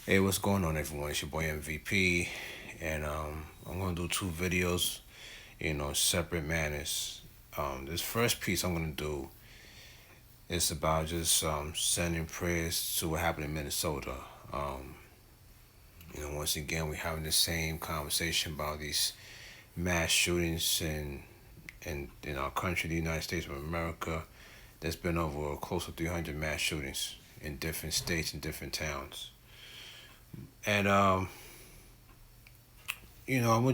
Hey, what's going on, everyone? It's your boy MVP, and I'm gonna do two videos, separate manners. This first piece I'm gonna do is about just sending prayers to what happened in Minnesota. Um, once again, we're having the same conversation about these mass shootings in our country, the United States of America. There's been over close to 300 mass shootings in different states and different towns, and I'm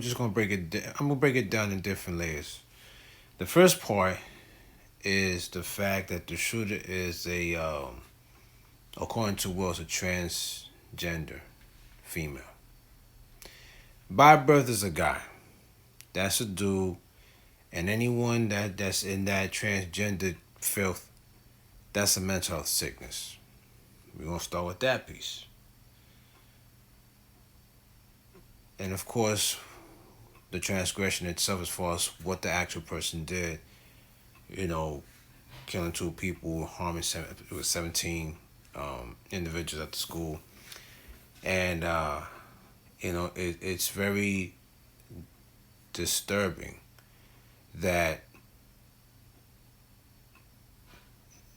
just gonna break it. I'm gonna break it down in different layers. The first part is the fact that the shooter is according to Wells, a transgender female. By birth is a guy. That's a dude, and anyone that's in that transgender filth, that's a mental health sickness. We're gonna start with that piece, and of course, the transgression itself, as far as what the actual person did. You know, killing two people, harming it was 17 individuals at the school, and it's very disturbing that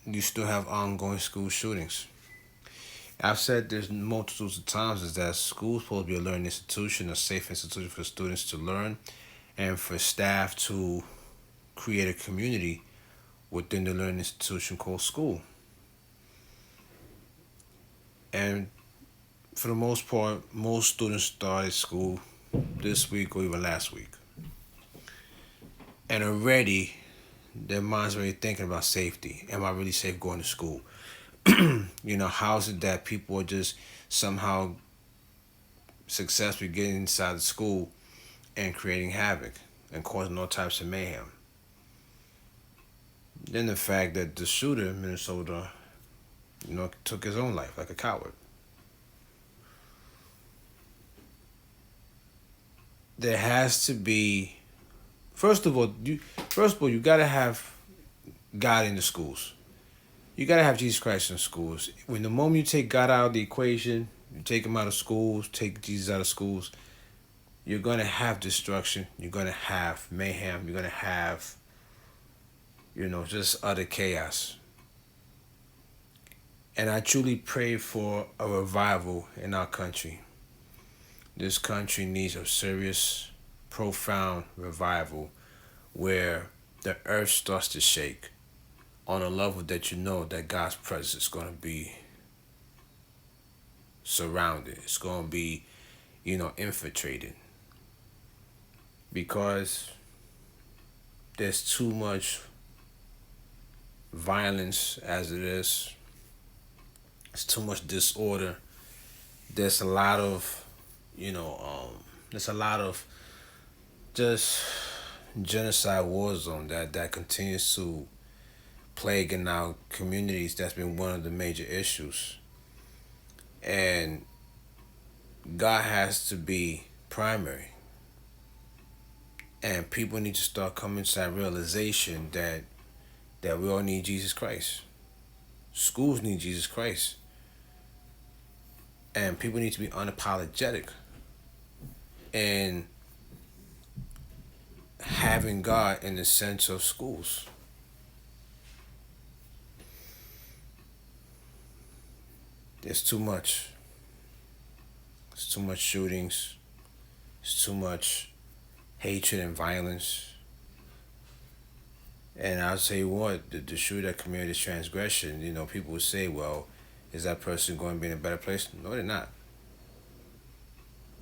you still have ongoing school shootings. I've said there's multitudes of times is that school's supposed to be a learning institution, a safe institution for students to learn, and for staff to create a community within the learning institution called school. And for the most part, most students started school this week or even last week. And already their minds already thinking about safety. Am I really safe going to school? How is it that people are just somehow successfully getting inside the school and creating havoc and causing all types of mayhem? Then the fact that the shooter in Minnesota, took his own life like a coward. There has to be, first of all, you gotta have God in the schools. You gotta have Jesus Christ in schools. When the moment you take God out of the equation, you take him out of schools, take Jesus out of schools, you're gonna have destruction. You're gonna have mayhem. You're gonna have, just utter chaos. And I truly pray for a revival in our country. This country needs a serious, profound revival where the earth starts to shake on a level that you know that God's presence is going to be surrounded. It's going to be, infiltrated because there's too much violence as it is. It's too much disorder. There's a lot of, there's a lot of just genocide war zone that continues to plague in our communities. That's been one of the major issues. And God has to be primary. And people need to start coming to that realization that we all need Jesus Christ. Schools need Jesus Christ. And people need to be unapologetic in having God in the sense of schools. There's too much. It's too much shootings. It's too much hatred and violence. And I'll tell you what, the shooter that committed this transgression, people would say, well, is that person going to be in a better place? No, they're not.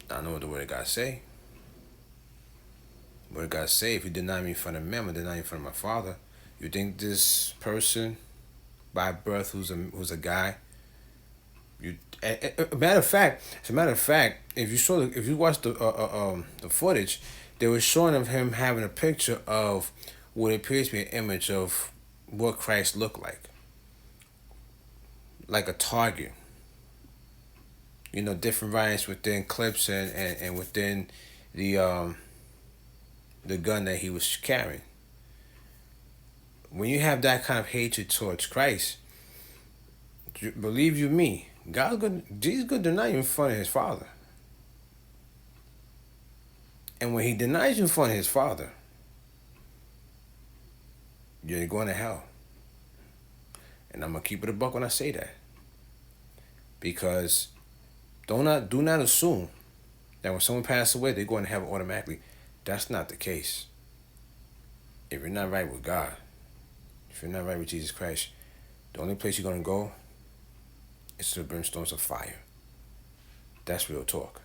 I know what the word of God say. The word of God say, if you deny me in front of men, I deny you in front of my Father. You think this person, by birth, who's a guy, a matter of fact, as a matter of fact, if you watch the footage, they were showing of him having a picture of what appears to be an image of what Christ looked like a target. Different variants within clips and within the the gun that he was carrying. When you have that kind of hatred towards Christ, believe you me, God's good. Jesus going to deny you in front of his Father. And when he denies you in front of his Father, you're going to hell. And I'm going to keep it a buck when I say that. Because do not assume that when someone passes away, they're going to have it automatically. That's not the case. If you're not right with God, if you're not right with Jesus Christ, the only place you're going to go is to the brimstones of fire. That's real talk.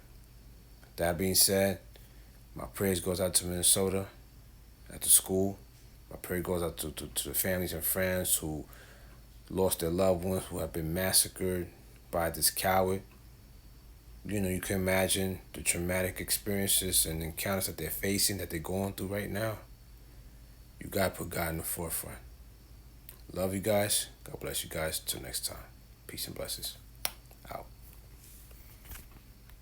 That being said, my prayers goes out to Minnesota, at the school. My prayer goes out to the families and friends who lost their loved ones, who have been massacred by this coward. You know, you can imagine the traumatic experiences and encounters that they're facing, that they're going through right now. You gotta put God in the forefront. Love you guys. God bless you guys. Till next time. Peace and blessings.